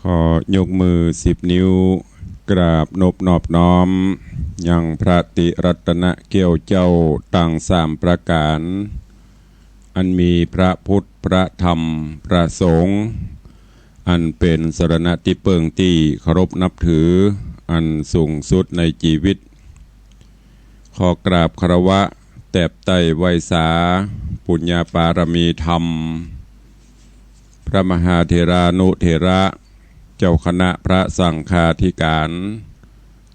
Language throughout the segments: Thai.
ขอยกมือ10 นิ้วกราบนบนอบน้อมยังพระติรัตนเกี่ยวเจ้าต่าง3 ประการอันมีพระพุทธพระธรรมพระสงฆ์อันเป็นสรณะที่เปิงที่เคารพนับถืออันสูงสุดในชีวิตขอกราบคารวะแตบไตไวสาปุญญาปารมีธรรมพระมหาเถรานุเถระเจ้าคณะพระสังฆาธิการ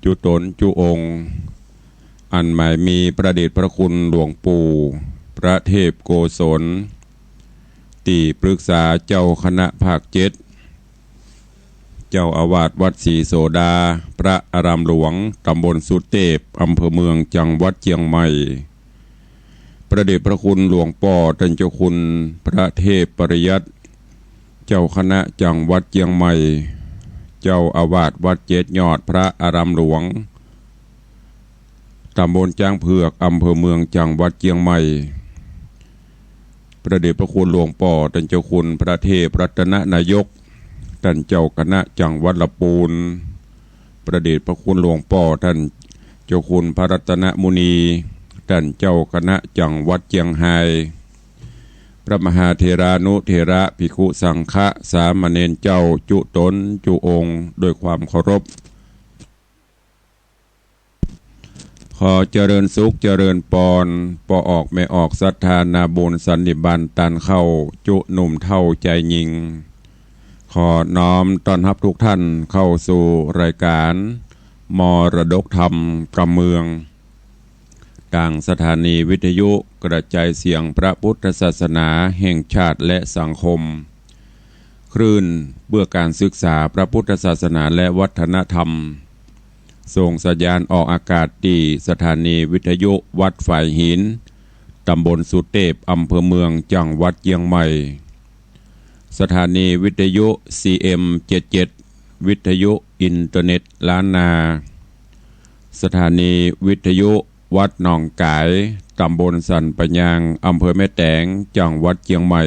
จุตนจุองค์อันหมายมีประเดชพระคุณหลวงปู่พระเทพโกศลที่ปรึกษาเจ้าคณะภาค7เจ้าอาวาสวัดศรีโสดาพระอารามหลวงตำบลสุเทพอำเภอเมืองจังหวัดเชียงใหม่ประเดชพระคุณหลวงป่อท่านเจ้าคุณพระเทพปริยัติเจ้าคณะจังหวัดเชียงใหม่เจ้าอาวาสวัดเจ็ดยอดพระอารามหลวงตำบลจ้างเผือกอำเภอเมืองจังหวัดเชียงใหม่ประเดชพระคุณหลวงป่อท่านเจ้าคุณพระเทพรัตนนายกท่านเจ้าคณะจังหวัดลำพูนประเดชพระคุณหลวงป่อท่านเจ้าคุณพระรัตนมุนีท่านเจ้าคณะจังหวัดเชียงรายพระมหาเถรานุเถระภิกขุสังฆะสามเณรเจ้าจุตนจุองค์ด้วยความเคารพขอเจริญสุขเจริญปอนปอออกไม่ออกศรัทธานาบุญสันนิบาตตันเข้าจุหนุ่มเท่าใจยิงขอน้อมต้อนรับทุกท่านเข้าสู่รายการมรดกธรรมกำเมืองต่างสถานีวิทยุกระจายเสียงพระพุทธศาสนาแห่งชาติและสังคมคลื่นเพื่อการศึกษาพระพุทธศาสนาและวัฒนธรรมส่งสัญญาณออกอากาศที่สถานีวิทยุวัดฝ่ายหินตำบลสุเทพอำเภอเมืองจังหวัดเชียงใหม่สถานีวิทยุ CM77 วิทยุอินเทอร์เน็ตล้านนาสถานีวิทยุวัดหนองกายตำบลสันปะยางอำเภอแม่แตงจังหวัดเชียงใหม่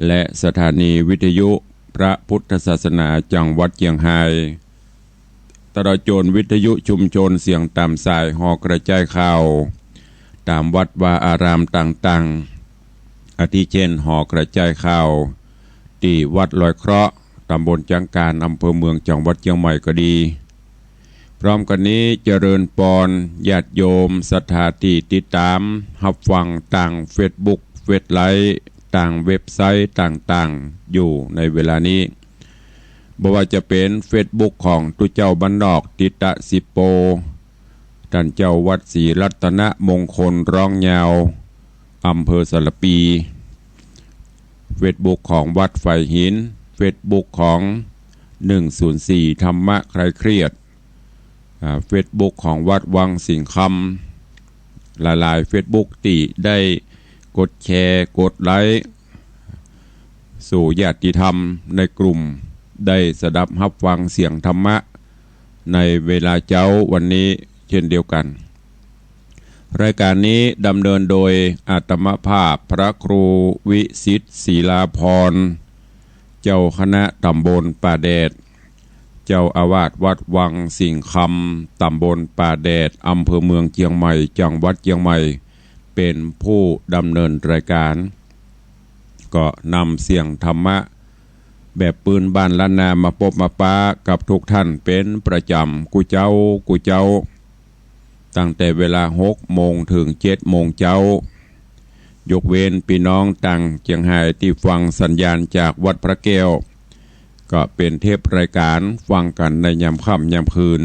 และสถานีวิทยุพระพุทธศาสนาจังหวัดเชียงรายตลอดจนวิทยุชุมชนเสียงตามสายหอกระจายข่าวตามวัดวาอารามต่างๆอาทิเช่นหอกระจายข่าวที่วัดลอยเคราะห์ตำบลจังการอำเภอเมืองจังหวัดเชียงใหม่ก็ดีพร้อมกันนี้เจริญปอนญาติโยมศรัทธาที่ติดตามรับฟังต่างเฟซบุ๊กเฟซไลฟ์ต่างเว็บไซต์ต่างๆอยู่ในเวลานี้บ่ว่าจะเป็นเฟซบุ๊กของตุเจ้าบ้านนอกติตะสิโปท่านเจ้าวัดศรีรัตนมงคลร้องยาวอำเภอสารปีเฟซบุ๊กของวัดไฟหินเฟซบุ๊กของ104ธรรมะใครเครียดเฟซบุ๊กของวัดวังสิงคำหลายๆเฟซบุ๊กที่ได้กดแชร์กดไลค์สู่ญาติธรรมในกลุ่มได้สดับรับฟังเสียงธรรมะในเวลาเจ้าวันนี้เช่นเดียวกันรายการนี้ดำเนินโดยอาตมภาพพระครูวิสิทธิ์ศรีลาภรณ์เจ้าคณะตำบลป่าแดดเจ้าอาวาสวัดวังสิงคำตำบลป่าแดดอำเภอเมืองเชียงใหม่จังหวัดเชียงใหม่เป็นผู้ดำเนินรายการก็นำเสียงธรรมะแบบปืนบ้านล้านนามาพบมาป้ากับทุกท่านเป็นประจำกูเจ้าตั้งแต่เวลา6 โมงถึง7 โมงเจ้ายกเว้นพี่น้องต่างเชียงรายที่ฟังสัญญาณจากวัดพระแก้วก็เป็นเทปรายการฟังกันในยามค่ำยามคืน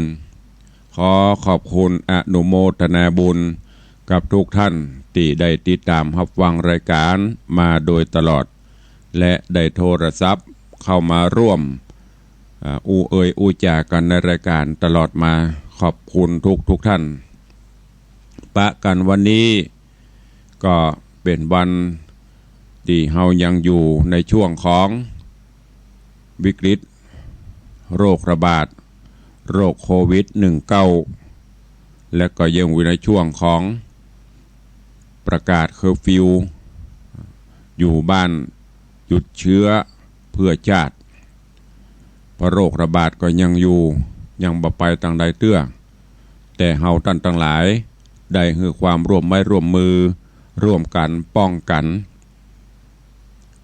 ขอขอบคุณอนุโมทนาบุญกับทุกท่านที่ได้ติดตามรับฟังรายการมาโดยตลอดและได้โทรศัพท์เข้ามาร่วมอูจากันในรายการตลอดมาขอบคุณทุกท่านปะกันวันนี้ก็เป็นวันที่เฮายังอยู่ในช่วงของวิกฤตโรคระบาดโรคโควิด-19 และก็ยังอยู่ในช่วงของประกาศเคอร์ฟิวอยู่บ้านหยุดเชื้อเพื่อชาติ พระโรคระบาดก็ยังอยู่ยังบ่ไปทางใดเตื้อแต่เฮาท่านทั้งหลายได้คือความร่วมไม้ร่วมมือร่วมกันป้องกัน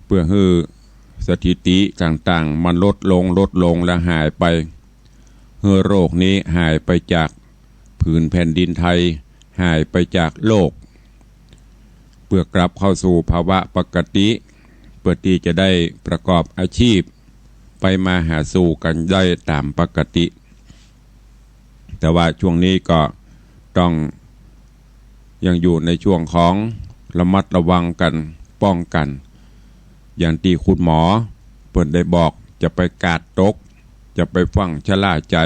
เพื่อให้สถิติต่างๆมันลดลงและหายไปเฮือโรคนี้หายไปจากผืนแผ่นดินไทยหายไปจากโลกเพื่อกลับเข้าสู่ภาวะปกติเพื่อที่จะได้ประกอบอาชีพไปมาหาสู่กันได้ตามปกติแต่ว่าช่วงนี้ก็ต้องยังอยู่ในช่วงของระมัดระวังกันป้องกันอย่างที่คุณหมอเปิดได้บอกจะไปกาดตกจะไปฟังชะล่าใจ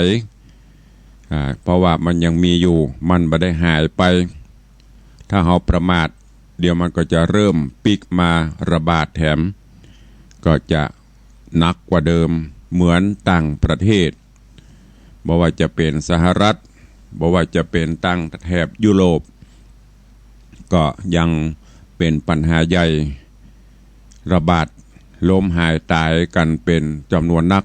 เพราะว่ามันยังมีอยู่มันไม่ได้หายไปถ้าเราประมาทเดี๋ยวมันก็จะเริ่มปิกมาระบาดแถมก็จะหนักกว่าเดิมเหมือนต่างประเทศบ่ว่าจะเป็นสหรัฐบ่ว่าจะเป็นต่างแถบยุโรปก็ยังเป็นปัญหาใหญ่ระบาดล้มหายตายกันเป็นจำนวนนัก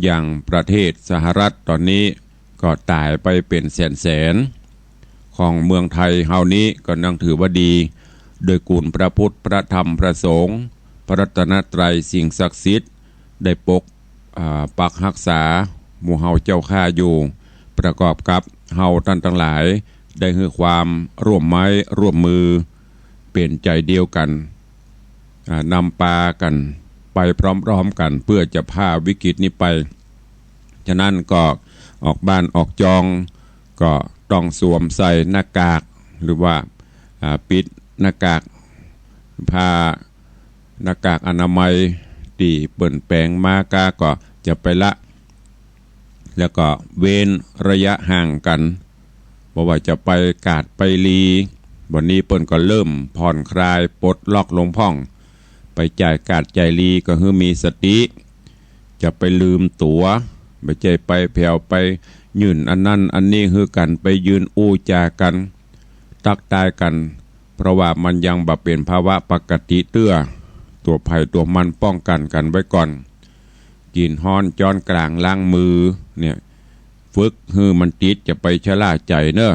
อย่างประเทศสหรัฐตอนนี้ก็ตายไปเป็นแสนของเมืองไทยเฮานี้ก็นังถือว่าดีโดยกุลพระพุทธพระธรรมพระสงฆ์พระรัตนตรัยสิ่งศักดิ์สิทธิ์ได้ปักรักษาหมู่เฮาเจ้าข้าอยู่ประกอบกับเฮาท่านทั้งหลายได้ให้ความร่วมไม้ร่วมมือเป็นใจเดียวกันนำปากันไปพร้อมๆกันเพื่อจะพาวิกฤตนี้ไปฉะนั้นก็ออกบ้านออกจองก็ต้องสวมใส่หน้ากากหรือว่าปิดหน้ากากผ้าหน้ากากอนามัยตีเปิ่นแปลงมากาก็จะไปละแล้วก็เว้นระยะห่างกันบอกว่าจะไปกาดไปลีวันนี้เปิ่นก็เริ่มผ่อนคลายปลดล็อกลงพ่องไปจ่ายกาดใจลีก็คือมีสติจะไปลืมตั๋วไม่ใจไปแผ่วไปยืนอันนั้นอันนี้คือกันไปยืนอู้จากันตักตายกันเพราะว่ามันยังบ่เป็นภาวะปกติเตื้อตัวภัยตัวมันป้องกันกันไว้ก่อนกินฮ้อนจ้อนกลางล้างมือเนี่ยฝึกคือมันติดจะไปชะล่าใจเนอะ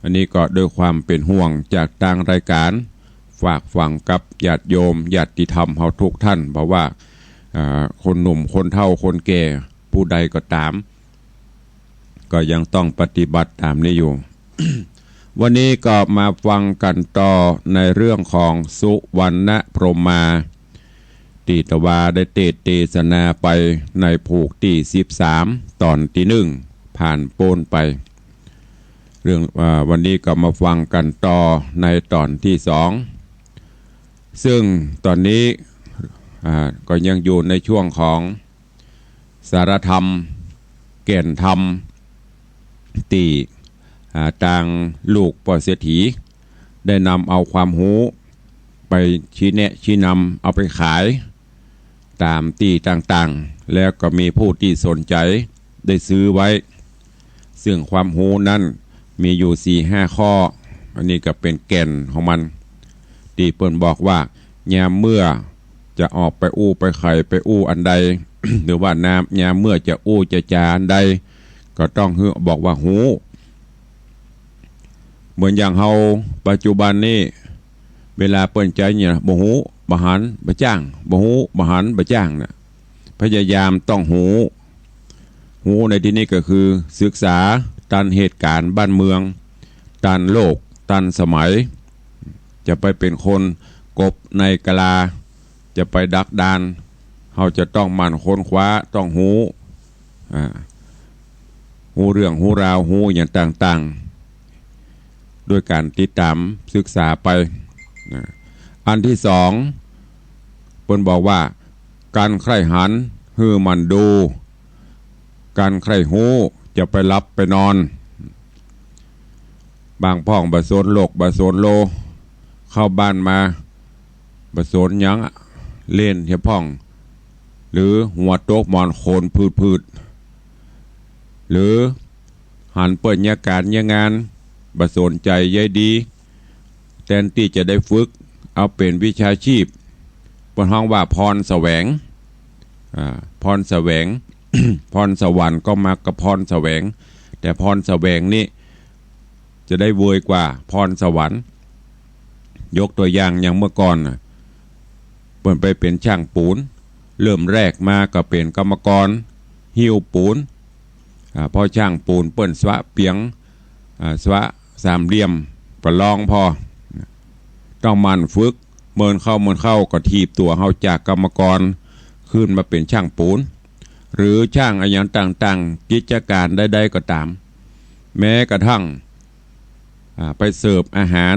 อันนี้ก็ด้วยความเป็นห่วงจากทางรายการฝากฝังกับญาติโยมญาติธรรมเฮาทุกท่านเพราะว่าคนหนุ่มคนเฒ่าคนแก่ผู้ใดก็ตามก็ยังต้องปฏิบัติตามนี้อยู่ วันนี้ก็มาฟังกันต่อในเรื่องของสุวรรณพรหมาตีตวาได้เทศนาไปในผูกที่13ตอนที่1ผ่านโป้นไปเรื่องวันนี้ก็มาฟังกันต่อในตอนที่2ซึ่งตอนนี้ก็ยังอยู่ในช่วงของสารธรรมแก่นธรรมตีต่างลูกปอเศรษฐีได้นำเอาความรู้ไปชี้แนะชี้นำเอาไปขายตามที่ต่างๆแล้วก็มีผู้ที่สนใจได้ซื้อไว้ซึ่งความรู้นั้นมีอยู่ 4-5 ข้ออันนี้ก็เป็นแก่นของมันที่เปิ้นบอกว่ายามเมื่อจะออกไปอู้ไปไข่ไปอู้อันใด หรือว่าน้ำยามเมื่อจะอู้จะจาอันใดก็ต้องบอกว่าหูเหมือนอย่างเฮาปัจจุบันนี้เวลาเปิ้นใจเนี่ยบ่หูบ่หันบ่จ้างบ่หูบ่หันบ่จ้างน่ะพยายามต้องหูในที่นี้ก็คือศึกษาตันเหตุการณ์บ้านเมืองตันโลกตันสมัยจะไปเป็นคนกบในกะลาจะไปดักดานเฮาจะต้องมั่นค้นคว้าต้องหูเรื่องหูราวหูอย่างต่างๆด้วยการติดตามศึกษาไปอันที่สองเพิ่นบอกว่าการใคร่หันฮือมันดูการใคร่หูจะไปรับไปนอนบางพ่องบะโซนโลกบะโซนโลเข้าบ้านมาบะโซนยังเล่นเฮียพ่องหรือหัวโต๊ะมอนโคนพืดหรือหันเปิดยาการยางานบะสนใจใยดีแทนที่จะได้ฝึกเอาเป็นวิชาชีพบนห้องว่าพรแสวง พรแสวง พรสวรรค์ก็มากับพรแสวงแต่พรแสวงนี่จะได้เวยกว่าพรสวรรค์ยกตัวอย่างอย่างเมื่อก่อนเปิดไปเป็นช่างปูนเริ่มแรกมาก็เป็นกรรมกรหิ้วปูนพอช่างปูนเปิ้นสวะเปียงสวะสามเหลี่ยมประลองพอต้องมันฝึกเมินเข้าก็ทีบตัวเฮาจากกรรมกรขึ้นมาเป็นช่างปูนหรือช่างอะไรอย่างต่างๆกิจการใดๆก็ตามแม้กระทั่งไปเสิร์ฟอาหาร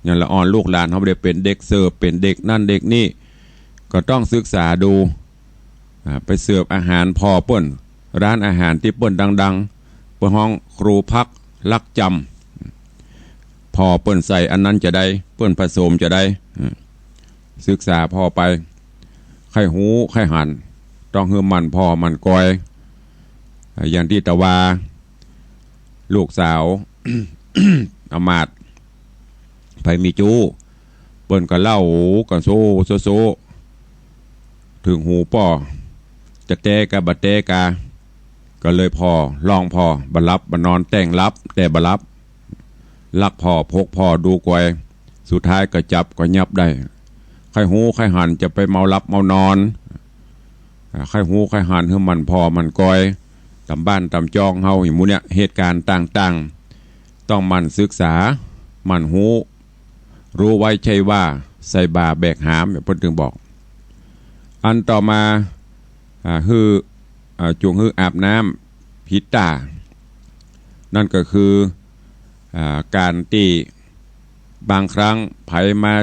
อย่างละอ่อนลูกหลานเขาไม่ได้เป็นเด็กเสิร์ฟเป็นเด็กนั่นเด็กนี่ก็ต้องศึกษาดูไปเสิร์ฟอาหารพอเปิ้นร้านอาหารที่เปิ้นดังๆเปิ้นห้องครูพักลักจำพอเปิ้นใส่อันนั้นจะได้เปิ้นผสมจะได้ศึกษาพอไปไข่หูไข่หันต้องเฮือมันพอมันกอยอย่างที่ตะวาลูกสาว อมาตไปมีจูเปิ้นก็เล่าก็โซถึงหูป่อจะเตกะบะเตกาก็เลยพอลองพอบรับบนอนแต่งรับแต่บรับลักพอพกพอดูกวยสุดท้ายก็จับก็ยับได้ใครหูใครหันจะไปเมารับเมานอนใครหูใครหันคือมันพอมันกอยตำบ้านตำจองเฮาอย่างมูเนี่ยเหตุการณ์ต่างๆต้องมันศึกษามันหูรู้ไว้ใช่ว่าใส่บาแบกหามแบบเพิ่นถึงบอกอันต่อมาคือจงฮืออาบน้ำพิตานั่นก็คือการที่บางครั้งไผมา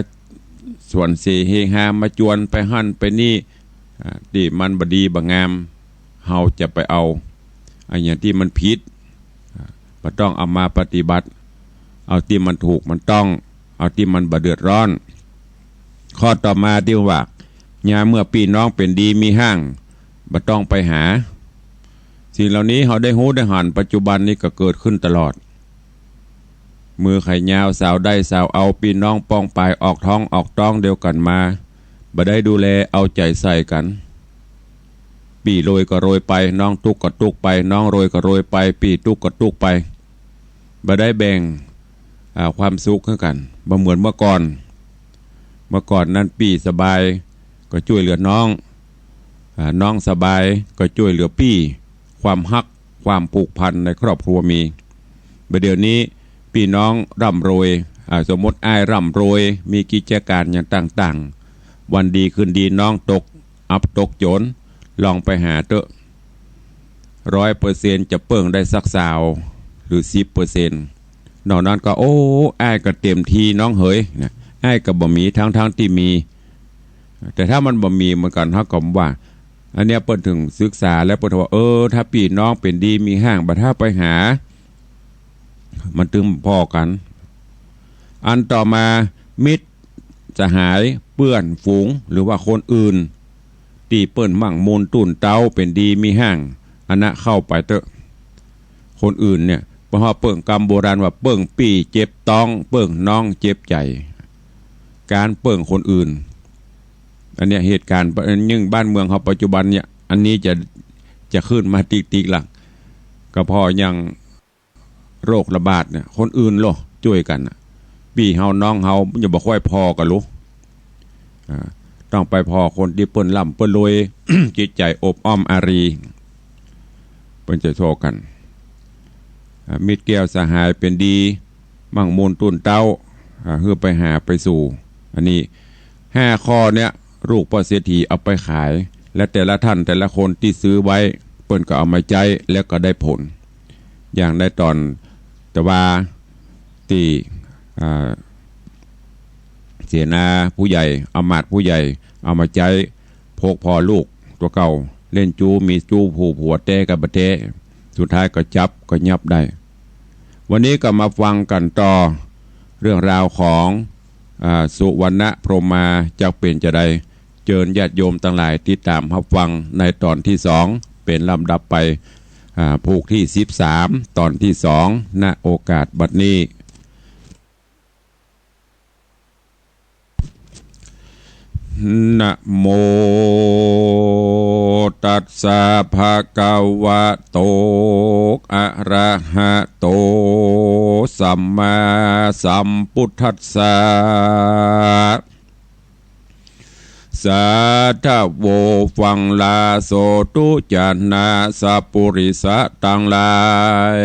ส่วนเสเฮฮามาจวนไปหั่นไปนี่ที่มันบดีบางามเฮาจะไปเอาอย่างที่มันผิดก็ต้องเอามาปฏิบัติเอาที่มันถูกมันต้องเอาที่มันบ่เดือดร้อนข้อต่อมาที่ว่ายามเมื่อพี่น้องเป็นดีมีห้างบ่ต้องไปหาสิ่งเหล่านี้เขาได้หูได้หันปัจจุบันนี้ก็เกิดขึ้นตลอดมือไข่ยาวสาวได้สาวเอาพี่น้องป้องปลายออกท้องออกต้องเดียวกันมาบ่ได้ดูแลเอาใจใส่กันปีโรยก็โรยไปน้องตุกก็ตุกไปน้องโรยก็โรยไปปีตุกก็ตุกไปบ่ได้แบ่งความสุขให้กันบ่เหมือนเมื่อก่อนนั้นปีสบายก็ช่วยเหลือน้องน้องสบายก็ช่วยเหลือพี่ความฮักความผูกพันในครอบครัวมีเดี๋ยวนี้พี่น้องร่ำรวยสมมติอ้ายร่ำรวยมีกิจการอย่างต่างๆวันดีคืนดีน้องตกอับตกโจรลองไปหาเถอะ100%จะเปิ่งได้สักสาวหรือ 10%นอกนั้นก็โอ้อ้ายก็เต็มทีน้องเหยนะอ้ายก็บ่มีทั้งที่มีแต่ถ้ามันบ่มีเหมือนกันเท่ากับว่าอันเนี้ยเปิ้นถึงศึกษาแล้วเปิ้นว่าถ้าพี่น้องเป็นดีมีห้างบ่ถ้าไปหามันถึงพอกันอันต่อมามิตรสหายเปื้อนฝูงหรือว่าคนอื่นตีเปิ้นมั่งมูลตุ่นเต้าเป็นดีมีห้างอันนั้นเข้าไปเถอะคนอื่นเนี่ยเพราะเปิ้งกรรมโบราณว่าเปิ้งปีเจ็บต้องเปิ้งน้องเจ็บใจการเปิ้งคนอื่นอันเนี้ยเหตุการณ์ยิ่งบ้านเมืองเขาปัจจุบันเนี่ยอันนี้จะขึ้นมาติ๊กๆหลักก็พอยังโรคระบาดเนี่ยคนอื่นโลช่วยกันปีเฮาน้องเฮาอย่าบอกค่อยพอกันลูกต้องไปพอคนที่เปิ้นล่ำเปิ้นรวย จิตใจอบอ้อมอารีเปิ้นจะโชว์กันมิตรแก้วสหายเป็นดีมั่งมูลตุนเต้าเพื่อไปหาไปสู่อันนี้5ข้อเนี่ยลูกพ่อเศรษฐีเอาไปขายและแต่ละท่านแต่ละคนที่ซื้อไว้เปิ้นก็เอามาใช้แล้วก็ได้ผลอย่างได้ตอนแต่ว่าที่เสนาผู้ใหญ่อมาตย์ผู้ใหญ่เอามาใช้พกพอลูกตัวเก่าเล่นจูมีจูผู้ผัวเตะกับบะเตะสุดท้ายก็จับก็ยับได้วันนี้ก็มาฟังกันต่อเรื่องราวของสุวรรณพรหมาจากเป็นจะได้เจิญญาติโยมทั้งหลายติดตามรับฟังในตอนที่2เป็นลำดับไปผูกที่13ตอนที่2ณโอกาสบัดนี้ นะโมตัสสะภะคะวะโตอะระหะโตสัมมาสัมพุทธัสสะสาธุโวฟังลาโสตุจานาสัพปุริสะตังหลาย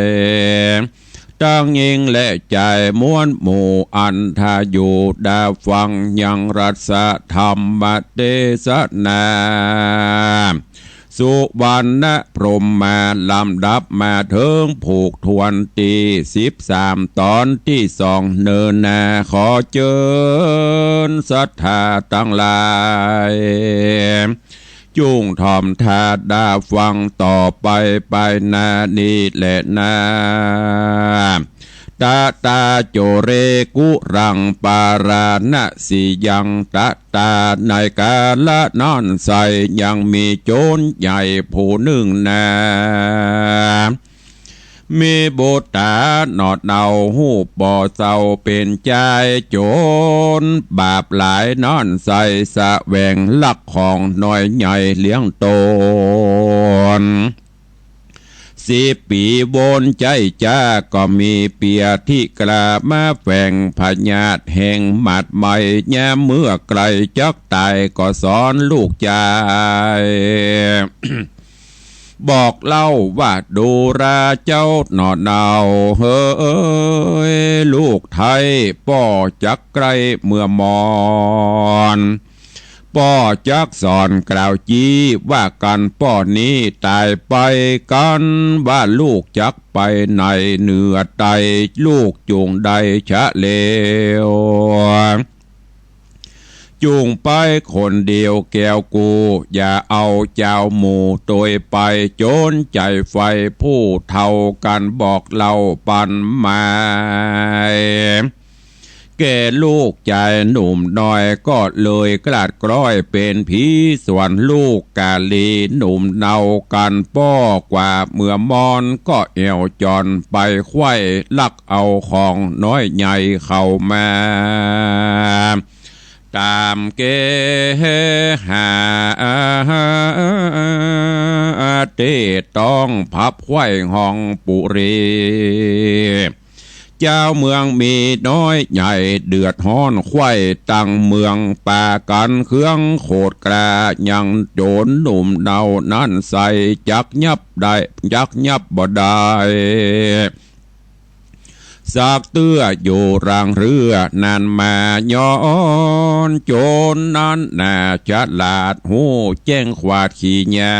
ตั้งยิงและใจม้วนหมู่อันทาอยู่ดาฟังยังรัสธรรมเทศนาสุวรรณพรหมมาลำดับมาถึงผูกทวนตี13ตอนที่2เนินนาขอเจิญศรัทธาตั้งหลายจุงทอมทาดาฟังต่อไปไปนานี้แหละนาตาตาโจเรกุรังปาราณสิยังตาตาในกาละนอนใสยังมีโจรใหญ่ผู้หนึ่งนามีโบตาหนอดเนาหูบ่อเศร้าเป็นใจโจรบาปหลายนอนใสสะแหวงลักของน้อยใหญ่เลี้ยงโตน10 ปีบนใจจ้าก็มีเปียที่กลามาแฝงพญาตแห่งหมัดใหม่แย่เมื่อไกลจักตายก็สอนลูกใจ บอกเล่าว่าดูราเจ้าหนอเนาเฮ้ยลูกไทยป่อจักไกลเมื่อมอนป่อจักสอนกล่าวจีว่ากันป่อนี้ตายไปกันว่าลูกจักไปในเหนือไตลูกจูงใดชะเลวจูงไปคนเดียวแก้วกูอย่าเอาเจ้าหมู่โดยไปโจนใจไฟผู้เท่ากันบอกเล่าปันมาแก่ลูกใจหนุ่มน้อยก็เลยกลาดกร้อยเป็นผีส่วนลูกกาลีหนุ่มเนากันป้อกว่าเมื่อมอนก็เอวจอนไปไขว้ลักเอาของน้อยใหญ่เข้ามาตามเกหาเตต้องพับไขว้ห้องปุรีเจ้าเมืองมีน้อยใหญ่เดือดฮ้อนไข้ตั้งเมืองป่ากันเครื่องโคดกระยังโจรหนุ่มเนานั่นใส่จักยับได้จักยับบ่ได้สากเตื้ออยู่รางเรือนานมาย้อนโจรนั้นน่าฉลาดหูแจ้งขวาดขี้ยา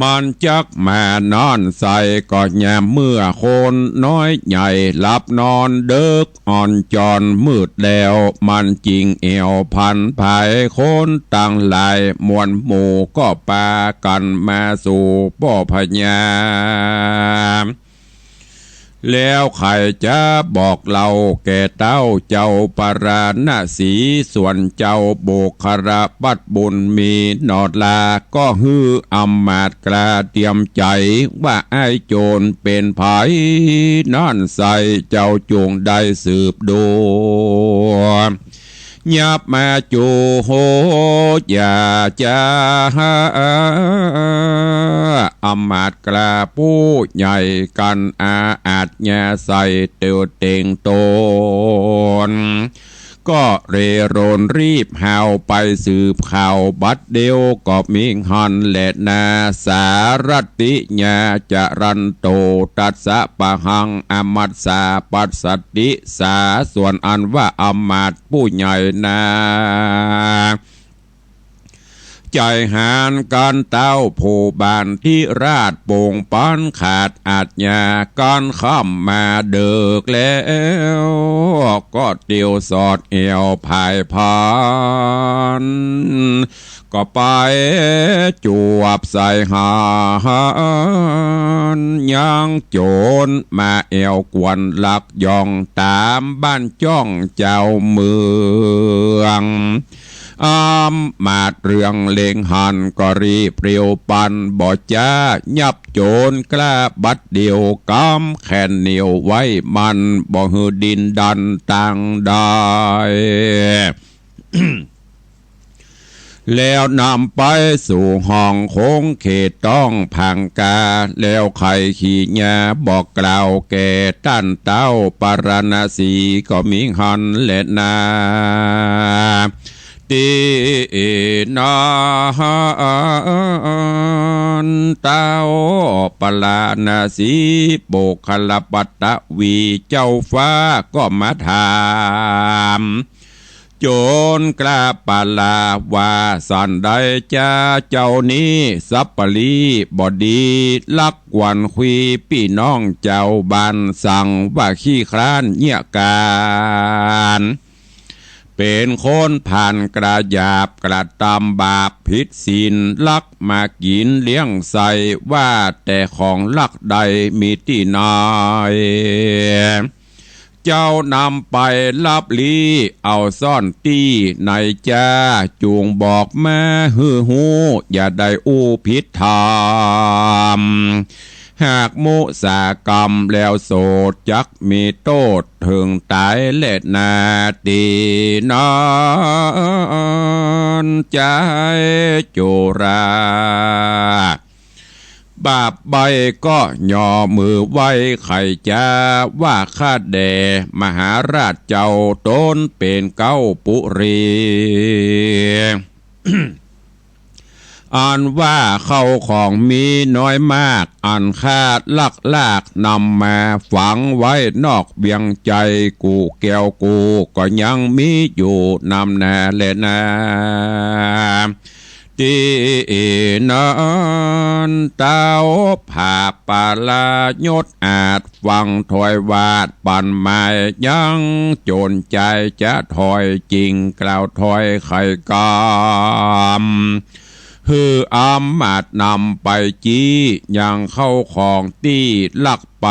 มันจักมานอนใส่ก็แยมเมื่อคนน้อยใหญ่หลับนอนเดึกอ่อนจอนมืดแล้วมันจริงเอวพันภายคนต่างหลายมวลหมู่ก็ปากันมาสู่ป่อพญาแล้วใครจะบอกเราแก่เต้าเจ้าปราณสีส่วนเจ้าโบกคระบัดบุญมีนอดลาก็ฮืออำมาตย์กระเตรียมใจว่าไอ้โจรเป็นไผนั่นใส่เจ้าจงได้สืบดูยับมาจูโหอย่าจะอำมาตย์กล้าผู้ใหญ่กันอาจแย่ใส่เตียวเต็งโตนก็เรโรนรีบหาวไปสืบข่าวบัดเดียวก็มิงหันและนาสารติญาจรันโตตัสสะปะหังอมัสสาปัสสติสาส่วนอันว่าอมาตย์ผู้ใหญ่นาใจหานการเต้าผู้บานที่ราดโป่งปานขาดอาจยาการข้ามมาเดิกแล้วก็เตียวสอดเอวภายพานก็ไปจวบใส่หานยังโจรมาเอวกวนหลักย่องตามบ้านจ้องเจ้าเมืองมาดเรื่องเลงหันก็รีเปรียวปันบ่จ้ายับโจรกล้าบัดเดียวกำแขนเหนียวไว้มันบ่หือดินดันต่างได้ แล้วนำไปสู่ห้องโค้งเขตต้องพังกาแล้วไข่ขี่ยาบอกกล่าวแก่ต้านเต้าปารณสีก็มิหันและนาตีนาเต้าปลานาสีโบกขลปัตตวีเจ้าฟ้าก็มาถามโจรกล้าปาลาว่าสันใดจ้าเจ้านี้สัปปลีบอดีลักวันคุยพี่น้องเจ้าบ้านสั่งว่าขี้คร้านเงี่ยการเป็นคนผ่านกระยาบกระตำบาปผิดศีลลักมากินเลี้ยงใส่ว่าแต่ของลักใดมีที่น้อยเจ้านำไปลับลีเอาซ่อนตี้ในจ้าจูงบอกแม่ฮือหูอย่าได้อู้ผิดธรรมหากมุสากรรมแล้วโสดจักมีโทษถึงตายเล็ดนาตีนอนใจโจราบาปใบก็ย่อมือไว้ไข่จ้าว่าข้าแด่มหาราชเจ้าต้นเป็นเก้าปุรี อันว่าเข้าของมีน้อยมากอันคาดลักลากนำมาฝังไว้นอกเบียงใจกูแก้วกูก็ยังมีอยู่นำแน่และนาตีนอนเต้าผ่าปาลายศอาจฟังถอยวาดปั่นไม้ยังโจรใจจะถอยจริงกล่าวถอยไข่กามฮืออำมาตนำไปจี้ยังเข้าของตี้ลักไป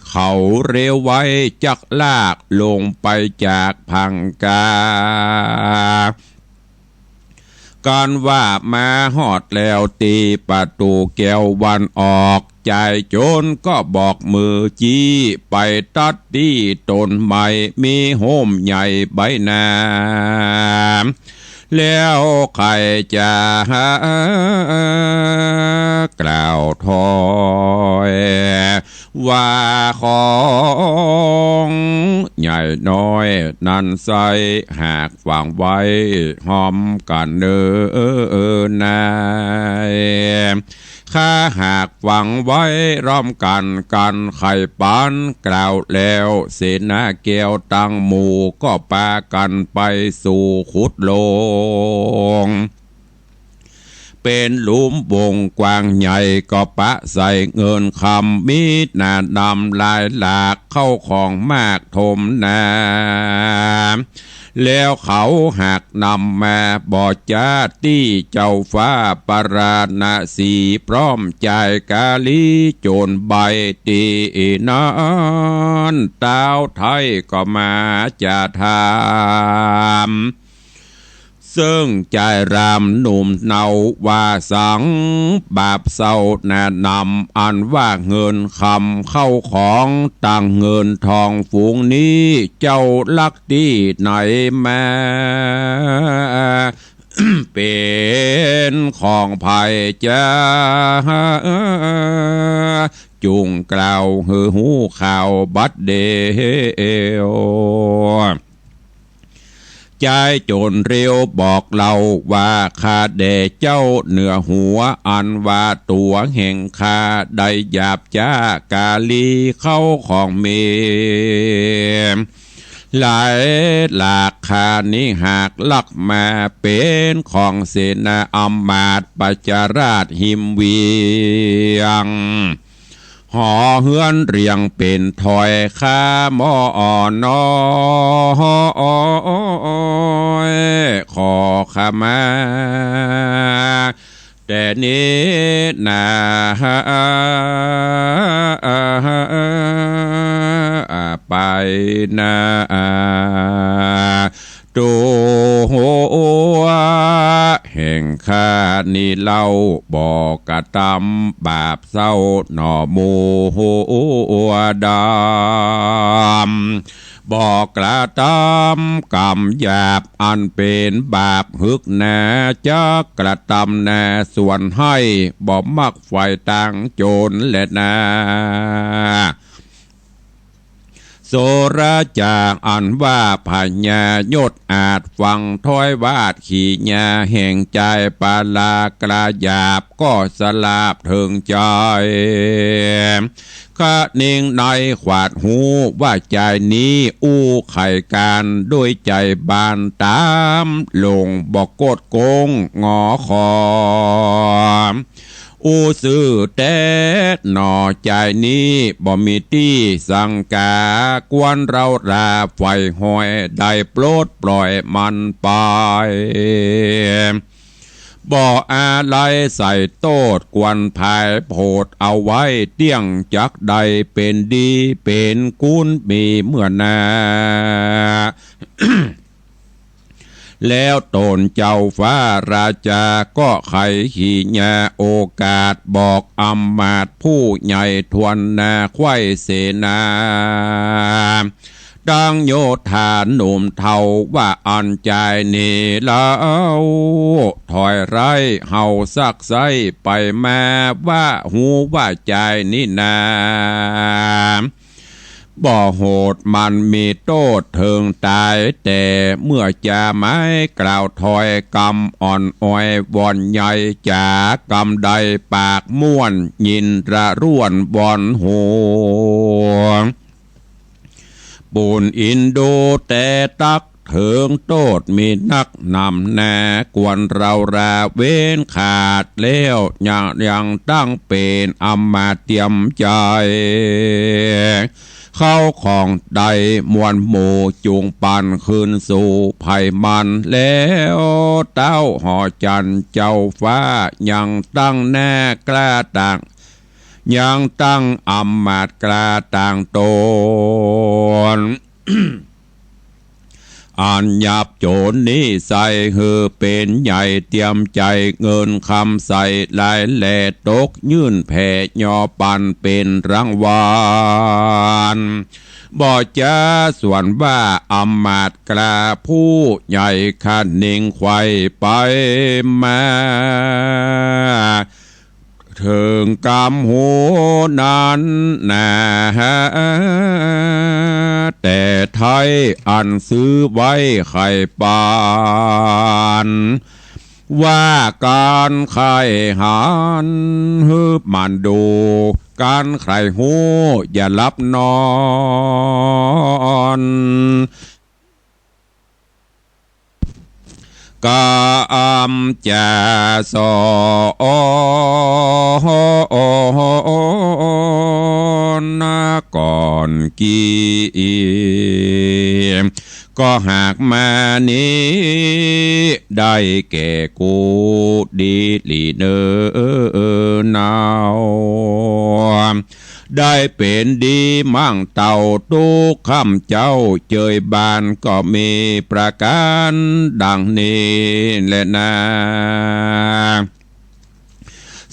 เขาเร็วไว้จักลากลงไปจากพังกาการว่ามาหอดแล้วตีประตูแก้ววันออกใจโจรก็บอกมือจี้ไปตัดที่ต้นไม้มีโฮมใหญ่ใบหน้าแล้วใครจะกล่าวถอยว่าของใหญ่น้อยนั่นใสหากฝังไว้หอมกันนายข้าหากฝังไว้ร่อมกันไข่ปันกล่าวแล้วเสนาแก้วตั้งหมู่ก็ปากันไปสู่ขุดโลงเป็นหลุมวงกว้างใหญ่ก็ปะใส่เงินคำมีดหนาดำลายหลากเข้าของมากถมนาแล้วเขาหักนำมาบอดจ้าตี้เจ้าฟ้าปราณสีพร้อมใจกาลีโจรใบตีนอนเต้าไทยก็มาจะทำซึ่งใจรำหนุ่มเนาว่าสังบาปเศร้าแนะนำอันว่าเงินคำเข้าของต่างเงินทองฝูงนี้เจ้าลักที่ไหนแม่เป็นของภัยจ้าจุงกล่าวหือหูข่าวบัดเดียวใจโจรเร็วบอกเราว่าข้าแด่เจ้าเหนือหัวอันว่าตัวแห่งข้าได้หยาบจ้ากาลีเข้าของเมหลายหลากคานี้หากลักมาเป็นของเสนาอำมาตย์ปัจจาราชหิมเวียงหอเฮือนเรียงเป็นถอยข้ามอนขอขมาแต่นี้นาไปนาตัวแห่งข้านี่เล่าบอกกระตำบาปเศร้าหน่อมูหัวดำ บอกกระทำกรรมหยาบอันเป็นบาปฮึกแน่จะกระทำแน่ส่วนให้บ่มักไฟต่างโจรและนาโสระจากอันว่าพญายศอาจฟังถ้อยวาดขี่ญาแห่งใจปาลากระหยาบก็สลาบถึงใจข้านิ่งในขวาดหูว่าใจนี้อู้ไข่การด้วยใจบานตามลงบอกโกดโกงงอคออู้ซื่อแต่หน่อใจนี้บ่มีที่สังกากวนเราราไฟหอยได้โปรดปล่อยมันไปบ่อะไรใส่โตดกวนภายโพดเอาไว้เตี้ยงจักใดเป็นดีเป็นกุลมีเมื่อนา แล้วตนเจ้าฟ้าราจาก็ไขขี่ญาโอกาสบอกอำมาตย์ผู้ใหญ่ทวนนาไข้เสนาดังโยธาหนุ่มเทาว่าอันใจนี่แล้วถอยไรเฮาซักไซไปมาว่าหูว่าใจนี่นาบ่โหดมันมีโทษเทิงตายแต่เมื่อจะไม่กล่าวถอยกำอ่อนอ้อยวอนใหญ่จากำใดปากม่วนยินระร่วนบอนหัวปูนอินโดแต่ตักเถิงโตดมีนักนำแน่กวนเราราเว้นขาดแล้วยังตั้งเป็นอำมาเตรียมใจเข้าของใดมวลหมู่จูงปันคืนสู่ภัยมันแล้วเต้าหอจันเจ้าฟ้ายังตั้งแน่กล้าต่างยังตั้งอำมาตย์กล้าต่างตน อันยับโจรนี้ใส่ฮือเป็นใหญ่เตรียมใจเงินคำใส่ลายแหล่ตกยื่นแผ่ยอปันเป็นรางวัลบ่จะส่วนว่าอำมาตย์กล้าผู้ใหญ่ขันนิ่งไขว้ไปมาถึงกำหูนั้นนะแต่ไทยอันซื้อไว้ไข่ปานว่าการไข่หันฮึบมันดูการไข่หูอย่าลับนอนกามจะสอนนาก่อนกีก็หากมานี้ได้แก่กูดีลีเนอนาวได้เป็นดีมั่งเต่าทุกคำเจ้าเจยบานก็มีประการดังนี้แหละนะ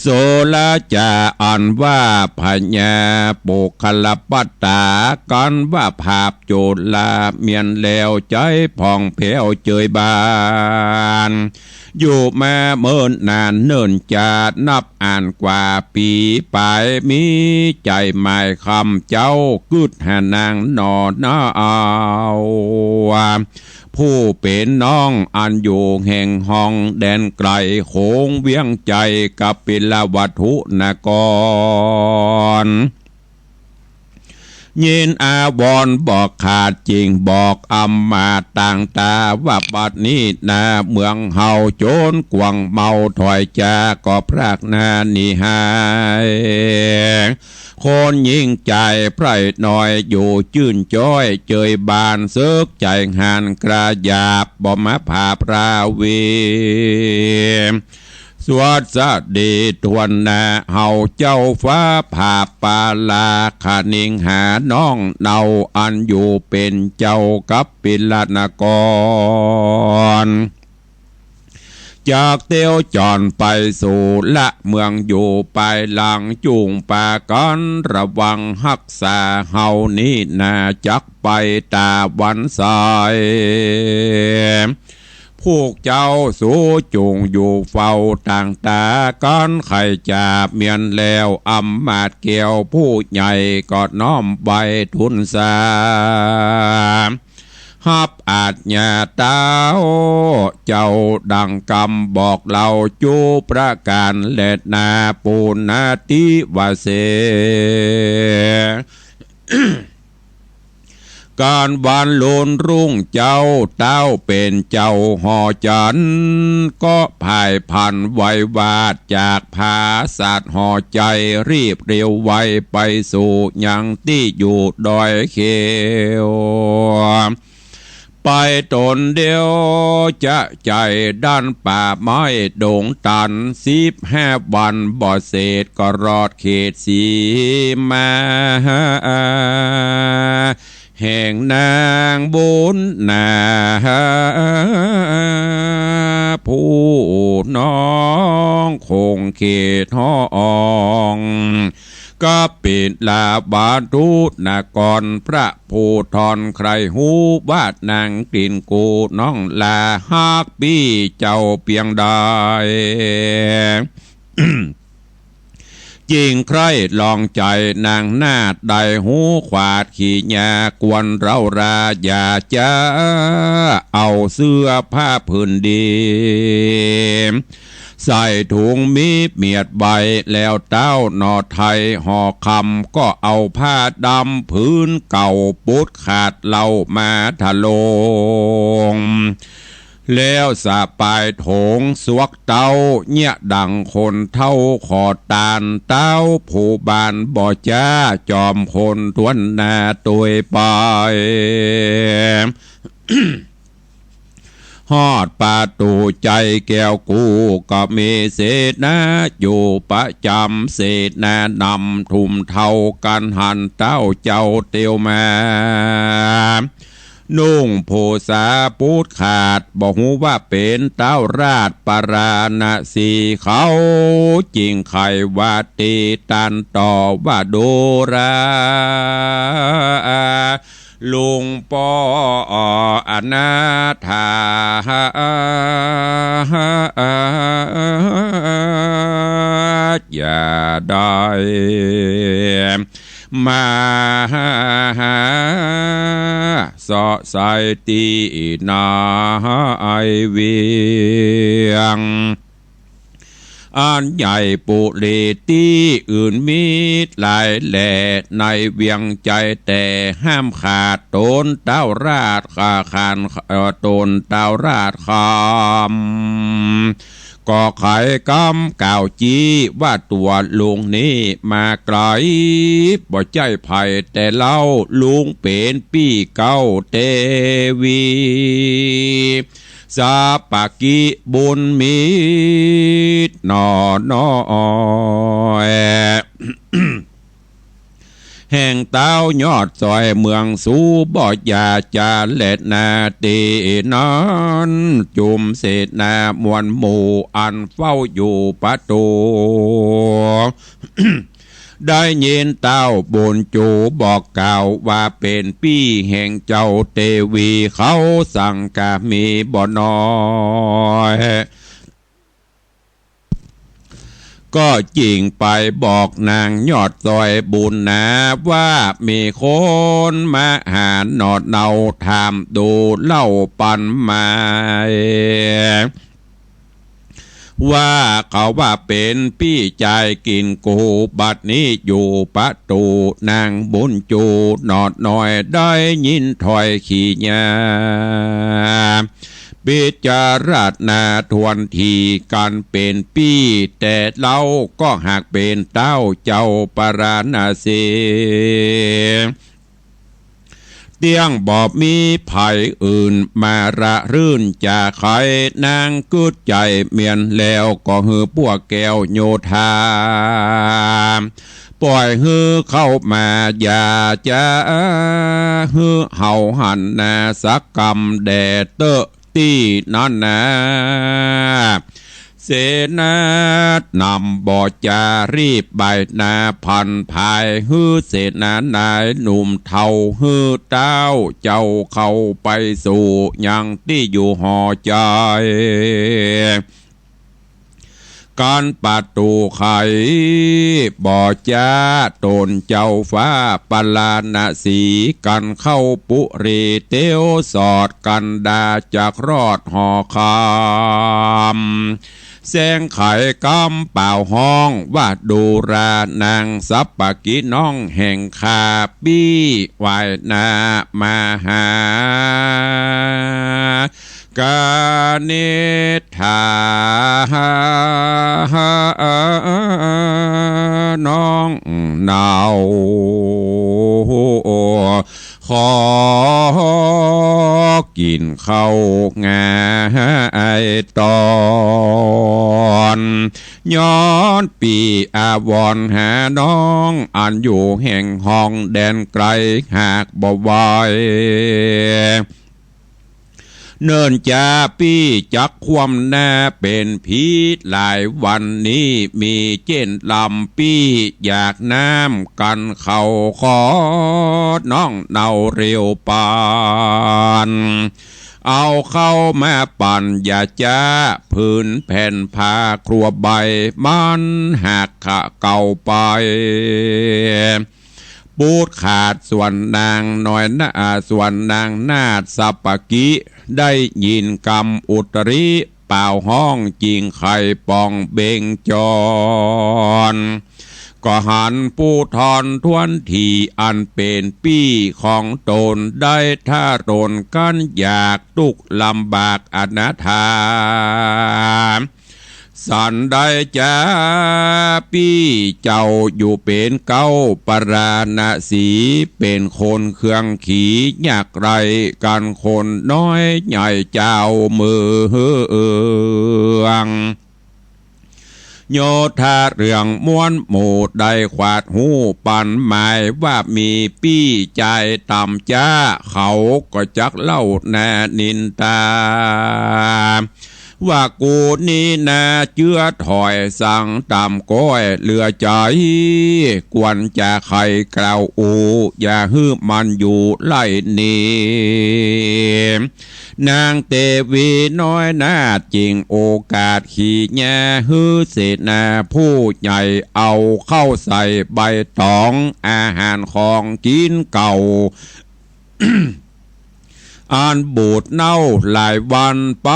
โสละจะอ่านว่าพญาปุคลปัตตากันว่าภาพโจรลาเมียนแล้วใจผ่องแผ้วเจยบานอยู่มาเมินนานเนิ่นจะนับอ่านกว่าปีไปมีใจหมายคำเจ้ากึดหานางนอนนาเอาผู้เป็นน้องอันอยู่แห่งห้องแดนไกลโขงเวียงใจกับปิลวัตถุนกรยินอาวรบอกขาดจริงบอกอำมาต่างตาว่าบัดนี้นาเมืองเฮาโจรกวงเมาถอยจาก็พรากนานิหายคนยิ่งใจไพร่หน่อยอยู่จื่นจ้อยเจยบานเซึกใจหันกระยาบบ่มาผาพราวีสวัสดีทวนนาเฮาเจ้าฟ้าผ่าปาลาขานิงหาน้องเนาอันอยู่เป็นเจ้ากับปิลนกร จากเตียวจอนไปสู่ละเมืองอยู่ไปหลังจูงปากันระวังหักษาเฮานี้นาจักไปตาวันสายพวกเจ้าสู้จูงอยู่เฝ้าต่างตากันไข่จาเมียนแล้วอำมาตย์เกี่ยวผู้ใหญ่ก็น้อมใบทุนสาฮับอาจญาตาเจ้าดังกำบอกเราจูประการเล็ดนาปูนาติวาเส การบานโลนรุ่งเจ้าเต้าเป็นเจ้าหอจันก็พ่ายพันไววาดจากภาษาหอใจรีบเร็วไวไปสู่ยังที่อยู่ดอยเขียวไปตนเดียวจะใจด้านป่าไม้ดงตัน15 วันบ่เศษก็รอดเขตสีมาแห่งนางบุญนาผู้น้องคงเขตห้องก็ปิดลาบาทุนากรพระผู้ทอนใครหูวาดนางกลิ่นกูน้องลาฮักปี้เจ้าเพียงใด จริงใครลองใจนางนาดได้หูขวาดขี่ยากวนเราราอย่าจะเอาเสื้อผ้าพื้นดีใส่ถุงมีเมียดใบแล้วเต้านอไทยห่อคำก็เอาผ้าดำพื้นเก่าปุดขาดเหล่ามาทะลงแล้วสะปายโถงสวกเต้าเนี่ยดังคนเท่าขอตานเต้าผู้บานบ่จ้าจอมคนทวนนาตัวไป ฮอดประตูใจแก้วกูก็มีเศษนาอยู่ประจำเศษนานำทุ่มเท่ากันหันเต้าเจ้าเตียวมานุ่งโพสาปูดขาดบอกหูว่าเป็นเต้าราชปราณสีเขาจริงไขว่าตีตันต่อว่าโดราลุงปออนาถาอย่าได้มาสอใส่ตีนาไอเวียงอันใหญ่ปุรีตีอื่นมีหลายแหล่ในเวียงใจแต่ห้ามขาดตนเต้าราชขาขานตนเต้าราชคำก็ไขกำก่าวจีว่าตัวลุงนี้มาไกลบ่ใจไผ่แต่เล่าลุงเป็นปี้เก้าเตวีสาปากิบุญมีนอนอยแห่งเต้ายอดซอยเมืองสูบ่อยาจาเล็ดนาตีนั้นจุมเศษนามวลหมู่อันเฝ้าอยู่ประตู ได้ยินเต้าบุญจูบอกกล่าวว่าเป็นปี้แห่งเจ้าเตวีเขาสั่งกามีบ่น้อยก็จริงไปบอกนางยอดซอยบุญนะว่ามีคนมาหาหนอดเนาถามดูเล่าปันมาว่าเขาว่าเป็นพี่ใจกินกูบัดนี้อยู่ประตูนางบุญจูหนอดหน่อยได้ยินถอยขี่ยาพิจารณาทวนทีกันเป็นปี้แต่เราก็หากเป็นเต้าเจ้าปราณาเสเตียงบอบมีภัยอื่นมาระรื่นจากใครนางกึดใจเมียนแล้วก็หือพวกแก้วโยธาปล่อยฮือเข้ามาอย่าจะฮือเห่าหันนาสักกรรมแดเตอ ตีนั่นนะเสนานำบ่อจารีบใบนาพันภายฮือเสนานายหนุ่มเทาฮือเต้าเจ้าเข้าไปสู่ยังที่อยู่หอใจการประตูไขบ่อจ้าตนเจ้าฟ้าปลาณสีกันเข้าปุรีเตียวสอดกันดาจากรอดหอคามแสงไข่กำเป่าห้องว่าดูรานางสัปปะกิน้องแห่งคาปี้วายนามาหากาเนธาน้องเนาขอกินข้าวงายตอนย้อนปีอาวรหาน้องอันอยู่แห่งห้องแดนไกลหากบ่ไหวเนิ่นจาปี้จักความแน่เป็นพีหลายวันนี้มีเจนลำปี้อยากน้ำกันเขาขอน้องเนาเร็วปานเอาเข้ามาปั่นอย่าจ้าพื้นแผ่นผ้าครัวใบมันหักขะเก่าไปปูดขาดส่วนนางหน่อยนะส่วนนางนาดสัปปะกิได้ยินกำอุตริเป่าห้องจิงไข่ปองเบงจรก็หันผู้ทอนทวนทีอันเป็นปี้ของตนได้ถ้าตนกันอยากตุกลำบากอนาถาสันได้จ้าปี้เจ้าอยู่เป็นเก้าปราณสีเป็นคนเครื่องขี่ยากไรกันคนน้อยใหญ่เจ้ามือโยธาเรื่องม้วนหมู่ได้ขวาดหูปันหมายว่ามีปี้ใจต่ำจ้าเขาก็จักเล่าแน่นินตาว่ากูนี่นาเจื้อถอยสั่งตามก้อยเหลือใจกวนจะใครกล่าวอูอย่าฮื้อมันอยู่ไล่นี้นางเตวีน้อยนาจริงโอกาสขี่แง่ฮื้อเสนาผู้ใหญ่เอาเข้าใส่ใบตองอาหารของกินเก่า อ่านบูดเน่าหลายวันไป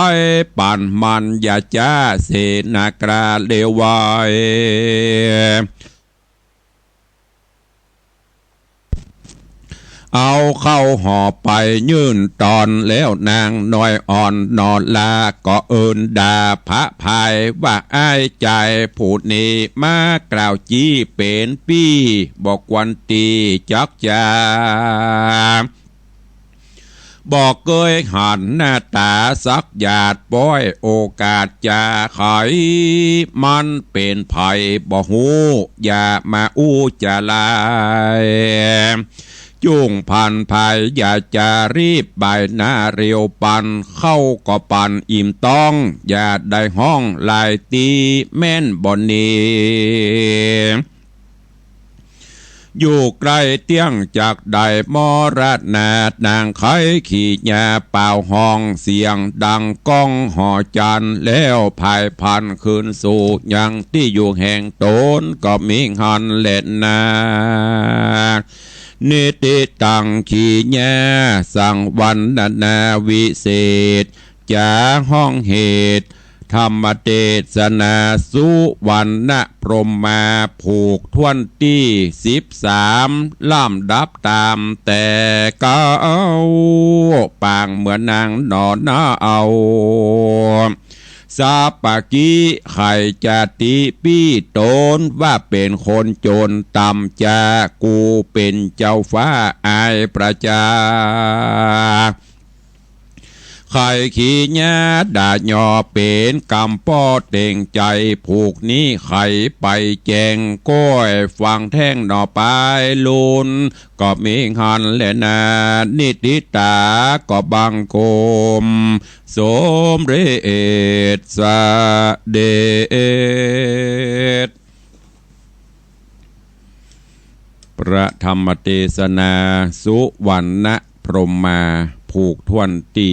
ปั่นมันอย่าจ้าเสนากราเลวายเอาเข้าหอไปยื่นตอนแล้วนางน้อยอ่อนนอนลาก็เอินดาพระภายว่าอ้ายใจผู้นี้มากล่าวจี้เป็นปี้บอกวันตีจักจาบอกเกยหันหน้าตาสักหยาดป้อยโอกาสจะไขมันเป็นไผ่บ่หูอย่ามาอู้จะลายจุ่งพันภายอย่าจะรีบใบหน้าเรียวปันเข้าก็ปันอิ่มต้องอย่าได้ห้องลายตีแม่นบ่นีอยู่ใกล้เตียงจากใดมรณานางไขขี่ยาเป่าห้องเสียงดังก้องหอจันแล้วภายพันคืนสู่ยังที่อยู่แห่งตนก็มีหันเล่นนานิติตังขี่ยาสั่งวันนาวิเศษจะห้องเหตุธรรมเทศนาสุวรรณพรหมมาผูกทวนที่13ล่ำดับตามแต่เก้าปางเหมือนนางนอนนาเอาสาปะกิไข่จติปี้ตนว่าเป็นคนโจรต่ำจากูเป็นเจ้าฟ้าอายประจาข ไข่ขี้ญาด่าหยอเป็นกำป้อเต่งใจผูกนี้ไข่ไปแจงก้อยฟังแท่งหน่อปลายลุนก็มีหันและนานิติตาก็บังโกมสมเรศสเดชพระธรรมเทศนาสุวรรณพรหมมาผูกทวนตี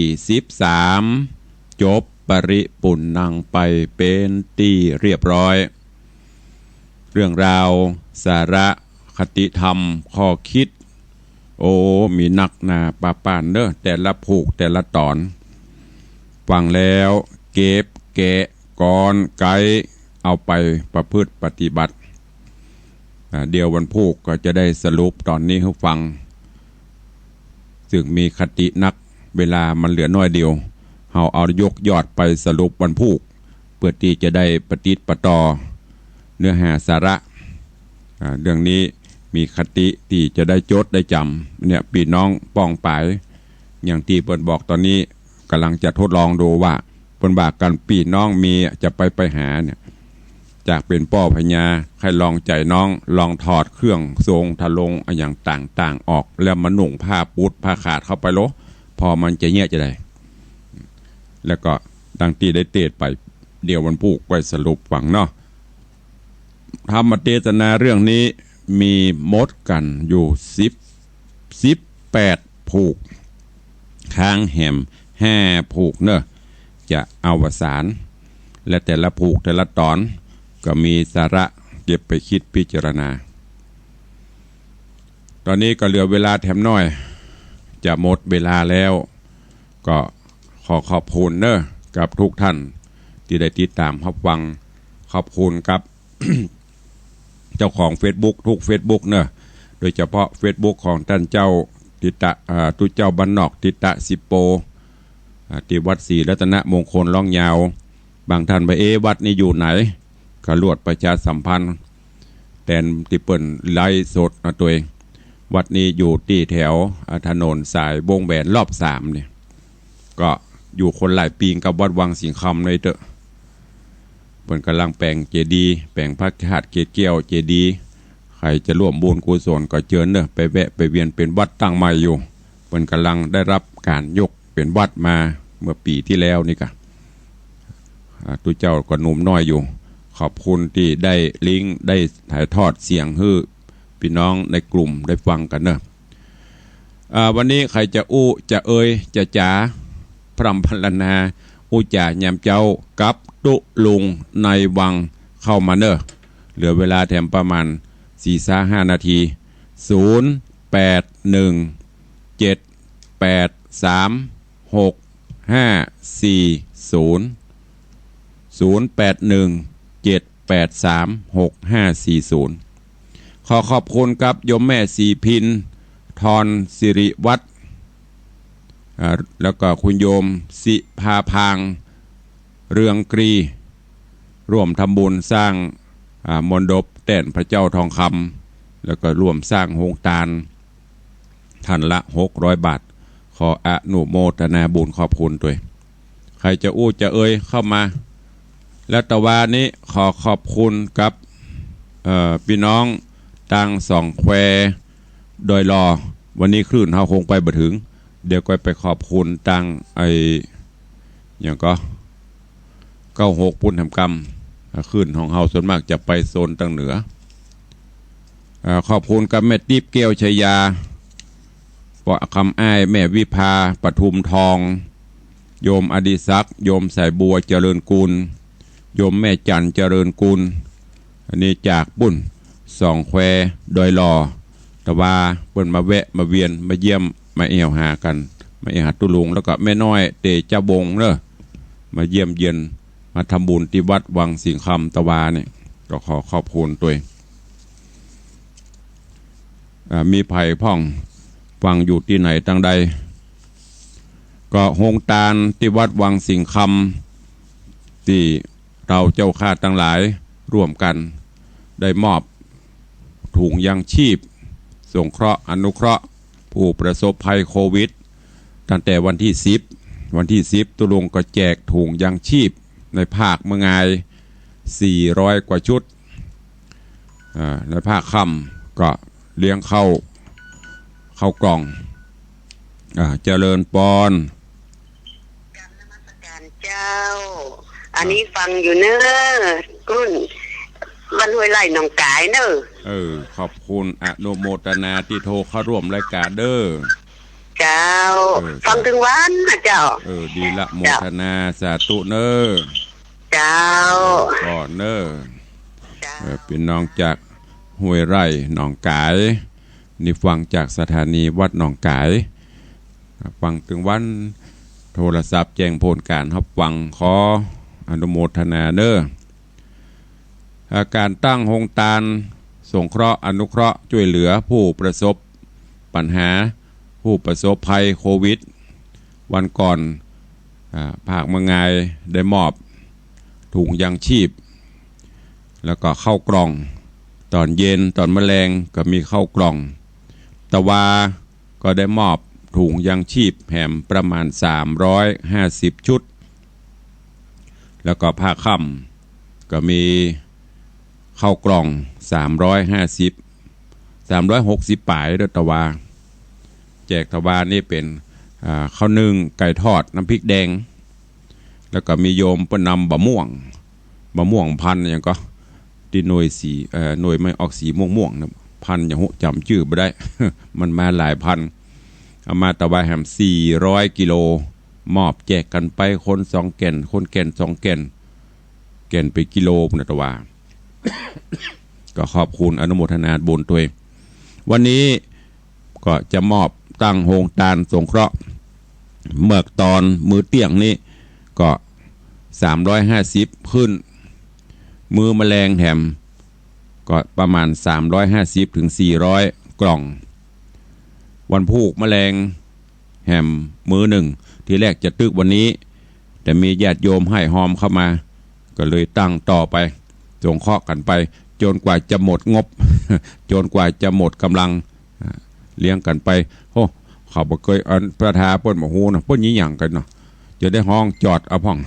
13จบปริปุณนังไปเป็นตีเรียบร้อย เรื่องราวสาระคติธรรมข้อคิดโอ้มีนักหนาปาป่านเนอะแต่ละผูกแต่ละตอนฟังแล้วเก็บแกะกรไกเอาไปประพฤติปฏิบัติเดียววันพูกก็จะได้สรุปตอนนี้ให้ฟังซึ่งมีคตินักเวลามันเหลือน้อยเดียวเอายกยอดไปสรุปวันพูกเพื่อที่จะได้ปฏิปต่อเนื้อหาสาระเรื่องนี้มีคติที่จะได้จดได้จำเนี่ยพี่น้องป้องปายอย่างที่เปิ้นบอกตอนนี้กำลังจะทดลองดูว่าเปิ้นบากกันพี่น้องมีจะไปหาเนี่ยจากเป็นป้อพญาใครลองใจน้องลองถอดเครื่องทรงทะลงอย่างต่างๆออกแล้วมาหนุ่งผ้าปุดผ้าขาดเข้าไปโลพอมันจะเงี้ยจะได้แล้วก็ดังที่ได้เตดไปเดี๋ยววันพูกไว้สรุปฝังเนาะธรรมเทศนาเรื่องนี้มีมดกันอยู่18ผูกค้างแหม5ผูกเนอะจะอวสานและแต่ละผูกแต่ละตอนก็มีสาระเก็บไปคิดพิจารณาตอนนี้ก็เหลือเวลาแถมน้อยจะหมดเวลาแล้วก็ขอบคุณเนอะกับทุกท่านที่ได้ติดตามรับฟังขอบคุณกับ เจ้าของ Facebook ทุก Facebook เนอะโดยเฉพาะ Facebook ของท่านเจ้าติตะตุเจ้าบ้านนอกติตะสิโปที่วัดศรีรัตนมงคลล่องยาวบางท่านไปวัดนี้อยู่ไหนก็ลวดประชาสัมพันธ์แต่ที่เปิ่นไล่สดตัวเองวัดนี้อยู่ที่แถวถนนสายวงแหวนรอบ3เนี่ยก็อยู่คนหลายปีกับวัดวังสิงคำเลยเถอะเปิ่นกำลังแปลงเจดีย์แปลงพระธาตุเกศแก้วเจดีย์ใครจะร่วมบุญกุศลก็เชิญเนอะไปแวะไปเวียนเป็นวัดตั้งใหม่อยู่เปิ่นกำลังได้รับการยกเป็นวัดมาเมื่อปีที่แล้วนี่กะตุเจ้าก็หนุ่มน้อยอยู่ขอบคุณที่ได้ลิงก์ได้ถ่ายทอดเสียงให้พี่น้องในกลุ่มได้ฟังกันเนอะวันนี้ใครจะอู้จะเอ่ยจะจ๋าพรำพรรณนาอู้จ่ายามเจ้ากับตุลุงในวังเข้ามาเนอะเหลือเวลาแถมประมาณ 4-5 นาที0818365400 ขอบคุณครับโยมแม่สีพินทรสิริวัฒน์แล้วก็คุณโยมสิภาพางเรืองกรีร่วมทำบุญสร้างมณฑปแต้นพระเจ้าทองคำแล้วก็ร่วมสร้างโฮงตาลท่านละ600 บาทขออนุโมทนาบุญขอบคุณด้วยใครจะอู้จะเอ่ยเข้ามาและตะวานี้ขอบคุณกับพี่น้องตัง2 แควโดยรอวันนี้คลื่นเฮาคงไปบ่ถึงเดี๋ยวก็ไปขอบคุณตังอย่างก็96ปุ่นทำกรรมขึ้นของเฮาส่วนมากจะไปโซนทางเหนือขอบคุณกับแม่ติ๊บเกี้ยวชัยยาปะคำอ้ายแม่วิภาปทุมทองโยมอดิศักดิ์โยมสายบัวเจริญกุลโยมแม่จันเจริญกุลอันนี้จากบุญ2 แควโดยรอแต่ว่าเปิ้นมาแวะมาเวียนมาเยี่ยมมาเอวหากันมาเอวหาตุลุงแล้วก็แม่น้อยเตเจ้าบงเนอะมาเยี่ยมเยียนมาทำบุญที่วัดวังสิงคำตะวาเนี่ยก็ขอบคุณตัวมีไผ่พ่องฟังอยู่ที่ไหนตั้งใดก็โฮงตาลที่วัดวังสิงคำที่เราเจ้าข้าทั้งหลายร่วมกันได้มอบถุงยังชีพสงเคราะห์อนุเคราะห์ผู้ประสบภัยโควิดตั้งแต่วันที่10 วันที่10ตุลงก็แจกถุงยางชีพในภาคเมืองไง400 กว่าชุดในภาคค่ำก็เลี้ยงเข้ากล่องเจริญปอนการนมัสการเจ้าอันนี้ฟังอยู่เนอะกุ้นวันห้วยไร่หนองกายเนอะขอบคุณอนุโมทนาที่โทรเข้าร่วมรายการเด้อเจ้าฟังถึงวันนะเจ้าดีละโมทนาสาธุเนอะเจ้าก่อนเนอะเป็นน้องจากห้วยไร่หนองกายนี่ฟังจากสถานีวัดหนองกายฟังถึงวันโทรศัพท์แจ้งผลการรับฟังขออนุโมทนาเนอะการตั้งโฮงทานสงเคราะห์อนุเคราะห์ช่วยเหลือผู้ประสบปัญหาผู้ประสบภัยโควิดวันก่อนภาคเมืองไงได้มอบถุงยางชีพแล้วก็เข้ากล่องตอนเย็นตอนแมลงก็มีเข้ากล่องตะวาก็ได้มอบถุงยางชีพแหมประมาณ350 ชุดแล้วก็ภาคค่ำก็มีเข้ากล่อง360ป่ายด้วยตะวาแจกตะวานี่เป็นข้าวนึ่งไก่ทอดน้ำพริกแดงแล้วก็มีโยมประนำบะม่วงพันอย่างก็ที่หน่วยสีหน่วยไม่ออกสีม่วงนะพันอย่างหุจำชื่อไม่ได้ มันมาหลายพันเอามาตะวาแหม400 กิโลมอบแจกกันไปคน2 แก่นคนแก่น2 แก่นแก่นไปกิโลนะตะวา ก็ขอบคุณอนุโมทนาบุญตัวเองวันนี้ก็จะมอบตั้งโฮงทานสงเคราะห์เมื่อตอนมือเตี้ยงนี้ก็350ขึ้นมือแมลงแถมก็ประมาณ350 ถึง 400 กล่องวันพูกแมลงแหมมือหนึ่งที่แรกจะตึกวันนี้แต่มีญาติโยมให้หอมเข้ามาก็เลยตั้งต่อไปสงเคราะห์กันไปจนกว่าจะหมดงบ จนกว่าจะหมดกำลังเลี้ยงกันไปโอ้เขาบอกเคยประธาเปิ้นบอกโหนะเปิ้นยี่หยังกันเนาะจะได้ห้องจอดเอาพ่อง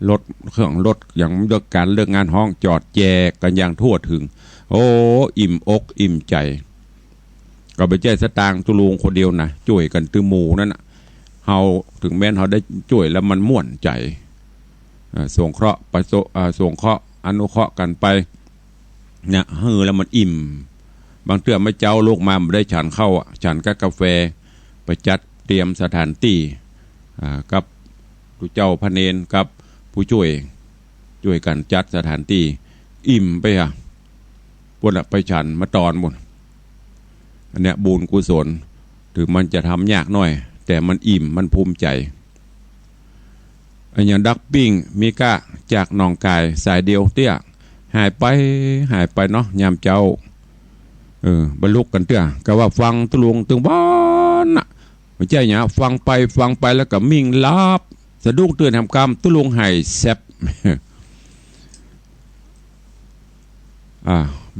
รถเครื่องรถอย่างเลิกการเลิกงานห้องจอดแจกกันอย่างทั่วถึงโอ้อิ่มอกอิ่มใจก็ไปแจ้สตางค์ตุลุงคนเดียวนะช่วยกันตื้อหมู่นั่นน่ะเฮาถึงแม้นเฮาได้ช่วยแล้วมันม่วนใจสงเคราะห์สงเคราะห์อนุเคราะห์กันไปเนี่ยแล้วมันอิ่มบางเตื้อไม่เจ้าลูกมาได้ฉันเข้าฉันกับกาแฟไปจัดเตรียมสถานที่กับผู้เจ้าพระเนนกับผู้ช่วยกันจัดสถานที่อิ่มไปพวกไปฉันมาตอนหมดอันเนี้ยบุญกุศลถึงมันจะทำยากหน่อยแต่มันอิ่มมันภูมิใจอันอย่างดักปิ้งมีก้าจากหนองกายสายเดียวเตี้ยหายไปเนาะยามเจ้าบรรลุกันเตี้ยก็ว่าฟังตุลุงตึงบ้านน่ะไม่ใช่เนี่ยฟังไปแล้วก็มิ่งลับสะดุ้งเตือนทำกรรมตุลุงไห้แซบ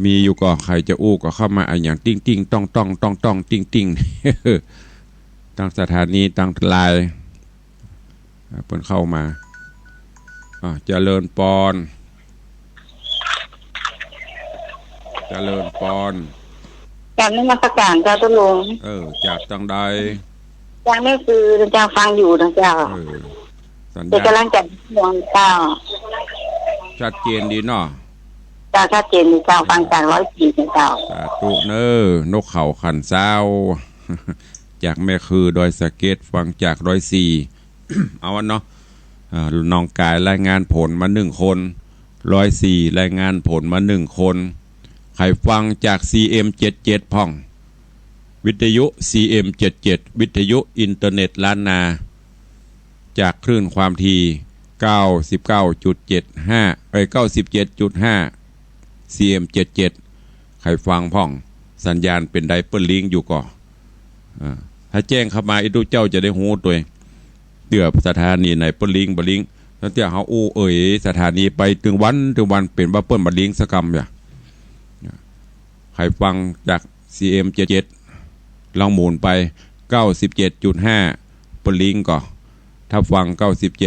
มีอยู่ก็ใครจะอู้ก็เข้ามาอย่างติ้งต้องติ้งตั้งสถานีตั้งลายเพิ่นเข้ามาเจริญปอนจากนี้มาประกาศเจ้าตุลุงจากตั้งใดจากนี้คือเจ้าฟังอยู่นะเจ้าจะกำลังจัดดวงเจ้าชัดเจนดีเนาะเจ้าชัดเจนเจ้าฟังจาก104เจ้าสาธุเนอนกเขาขันเศร้าจากแม่คือดอยสะเก็ดฟังจาก104 เอาวันเนาะน้องกายรายงานผลมา1 คน104รายงานผลมา1 คนใครฟังจาก CM77 พ่องวิทยุ CM77 วิทยุอินเทอร์เน็ตล้านนาจากคลื่นความถี่ 99.75 97.5 CM77 ใครฟังพ่องสัญญาณเป็นไดเปิลลิงอยู่ก่อถ้าแจ้งเข้ามาอีดูเจ้าจะได้หูตัวเองเตือบสถานีไหนเปิลลิงบลิงแล้วเตี้ยเขาสถานีไปถึงวันเป็นว่าเปิลบลิงสกรรมอย่าใครฟังจาก CM77 ลองหมุนไป 97.5 เปิลลิงก่อ ถ้าฟัง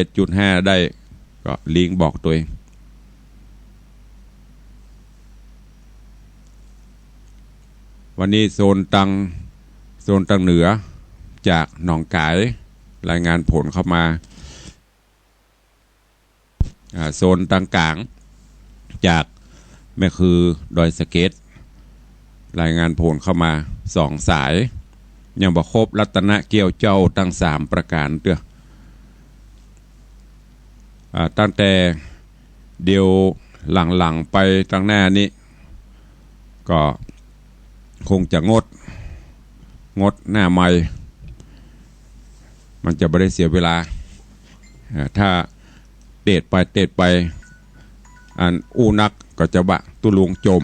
97.5 ได้ก็ลิงก์บอกตัวเองวันนี้โซนตังเหนือจากหนองกายรายงานผลเข้ามาโซนตังกลางจากแม่คือดอยสะเก็ดรายงานผลเข้ามา2 สายยังบ่ครบรัตนะเกี่ยวเจ้าตั้ง3 ประการเด้อตั้งแต่เดียวหลังๆไปตั้งหน้านี้ก็คงจะงดหน้าใหม่มันจะไม่ได้เสียเวลาถ้าเตะไปอันอู้นักก็จะบะตุลุงจม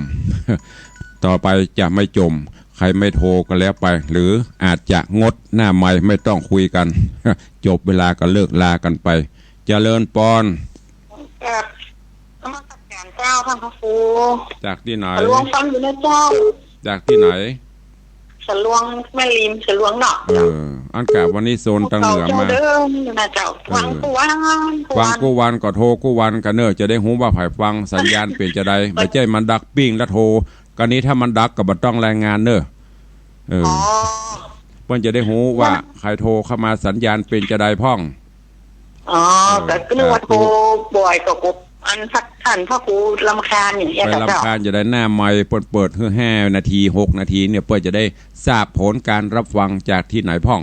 ต่อไปจะไม่จมใครไม่โทรก็แล้วไปหรืออาจจะงดหน้าใหม่ไม่ต้องคุยกัน จบเวลาก็เลิกลากันไปเจริญปอนครับนมัสการเจ้าท่านพระครูจากที่ไหนสลวงฟังอยู่นะเจ้าจากที่ไหนสลวงแม่ริมสลวงเนาะอันกาวันนี้โซนตังเหนือมาเดิมนะเจ้าฟังกูวันก็โทรกูวันก็เนอจะได้หูว่าไผ่ฟังสัญญาณเปลี่ยนจะได้ไม่ใช่มันดักปิ้งแล้วโทรกันนี้ถ้ามันดักก็บ่ต้องรายงานเนอเพิ่นจะได้หูว่าใครโทรเข้ามาสัญญาณเป็นจะได้พ่องแต่ก็นึกว่าโทรบ่อยกับอันท่านพ่อครูรำคาญอย่างเงี้ยไปรำคาญจะได้หน้าไมค์เปิด5 นาที6 นาทีเนี่ยเพื่อจะได้ทราบผลการรับฟังจากที่ไหนพ่อง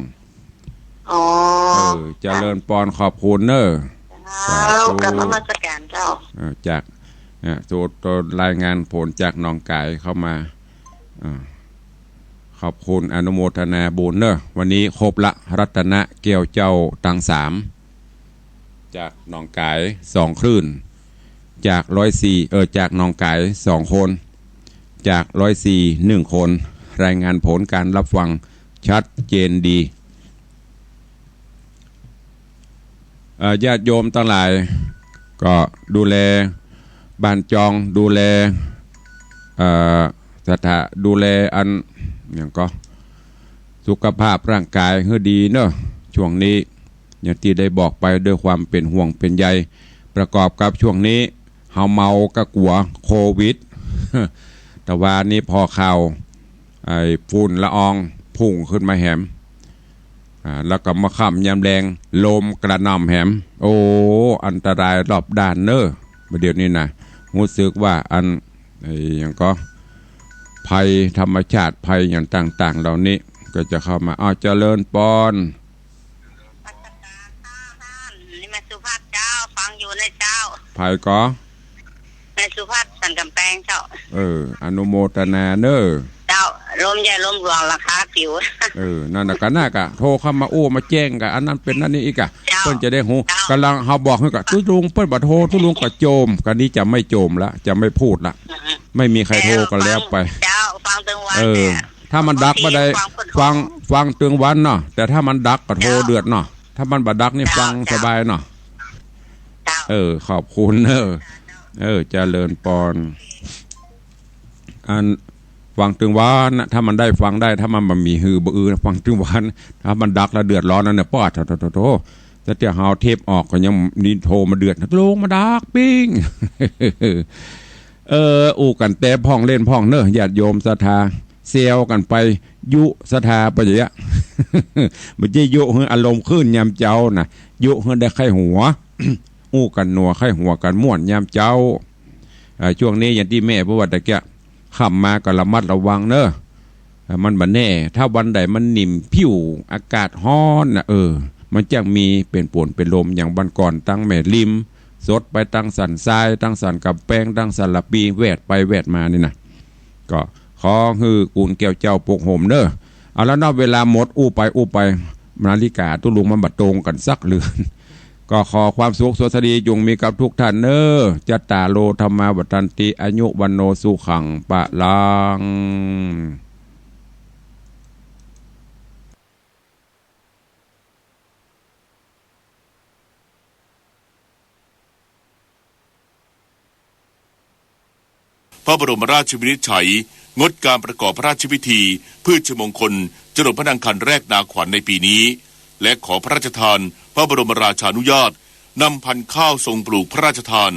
เจริญปอนขอบคุณเนอกับนมัสการเจ้าจากตัวรายงานผลจากหนองกายเข้ามาขอบคุณอนุโมทนาบุญเนอวันนี้ครบละรัตนะเกี่ยวเจ้าตัง3จากหนองกาย2 คลื่นจาก104จากหนองกาย2 คนจาก104 1 คนรายงานผลการรับฟังชัดเจนดีญาติโยมทั้งหลายก็ดูแลบ้านจองดูแลสถานดูแลอันอย่างก็สุขภาพร่างกายให้ดีเนอะช่วงนี้อย่างที่ได้บอกไปด้วยความเป็นห่วงเป็นใยประกอบกับช่วงนี้เฮาเมากะกลัวโควิด แต่ว่านี้พอข่าวไอ้ฝุ่นละอองพุ่งขึ้นมาแหมแล้วก็มาค่ำยามแรงลมกระหน่ำแหมโอ้อันตรายรอบด้านเนอะเดี๋ยวนี้นะรู้สึกว่าอันอย่างก็ภัยธรรมชาติภัยอย่างต่างๆเหล่านี้ก็จะเข้ามาเจริญปอนนี่มาสุภาพเจ้าฟังอยู่ในเจ้าภัยก็ในสุภาพสันกำแพงเจ้าอนุโมทนาเนอเจ้าลมใหญ่ลมหลวงราคาผิวนั่นน่ะก็น่ากะโทรเข้ามามาแจ้งกะอันนั้นเป็นนั่นนี่อีกะเพิ่นจะได้หูกำลังเฮาบอกให้กะตุ้ลุงเพิ่นบ่โทรตุ้ลุงก็โจมกันนี้จะไม่โจมละจะไม่พูดละไม่มีใครโทรกันแล้วไปเจ้าฟังตึงวันถ้ามันดักบ่ได้ฟังตึงวันเนาะแต่ถ้ามันดักก็โทรเดือดเนาะถ้ามันบ่ดักนี่ฟังสบายเนาะขอบคุณเจริญปอนอันฟังตึงวันนะถ้ามันได้ฟังได้ถ้ามันมีฮือบ่อื่นฟังตึงวันถ้ามันดักแล้วเดือดร้อนนั่นน่ะป้อโธจะเที่ยวหาเทปออกก็ยังนี่โทรมาเดือดลงมาดักปิ้งอู้กันแต่พ่องเล่นพ่องเนอะญาติโยมศรัทธาเซลกันไปยุศรัทธาไปอย่างเงี้ยมันจะยุอารมณ์ขึ้นยามเจ้าน่ะยุได้ไข้หัว อู้กันนัวไข้หัวกันม่วนยามเจ้าช่วงนี้อย่างที่แม่พูดว่าตะเกียขับมาก็ระมัดระวังเนอะมันบันแน่ถ้าวันใดมันนิ่มผิวอากาศร้อนนะมันจะมีเป็นป่นเป็นลมอย่างวันก่อนตั้งแม่ริมสดไปตั้งสันทรายตั้งสันกับแป้งตั้งสันละปีแวดไปแวดมานี่นะก็ขอฮือกูนแก้วเจ้าปกห่มเนอะเอาแล้วนอกเวลาหมดอู้ไปนาฬิกาตุลุงมันบัดตรงกันสักเรือนก็ขอความสุขสวัสดีจงมีกับทุกท่านเนอจัตตาโลธรรมาวัฏันติอายุวันโนสุขังปะลังพระบรมราชวินิจฉัยงดการประกอบพระราชพิธีพืชมงคลจรดพระนางคันแรกนาขวัญในปีนี้และขอพระราชทานป พระบรมราชานุญาตนำพันธุ์ข้าวทรงปลูกพระราชทาน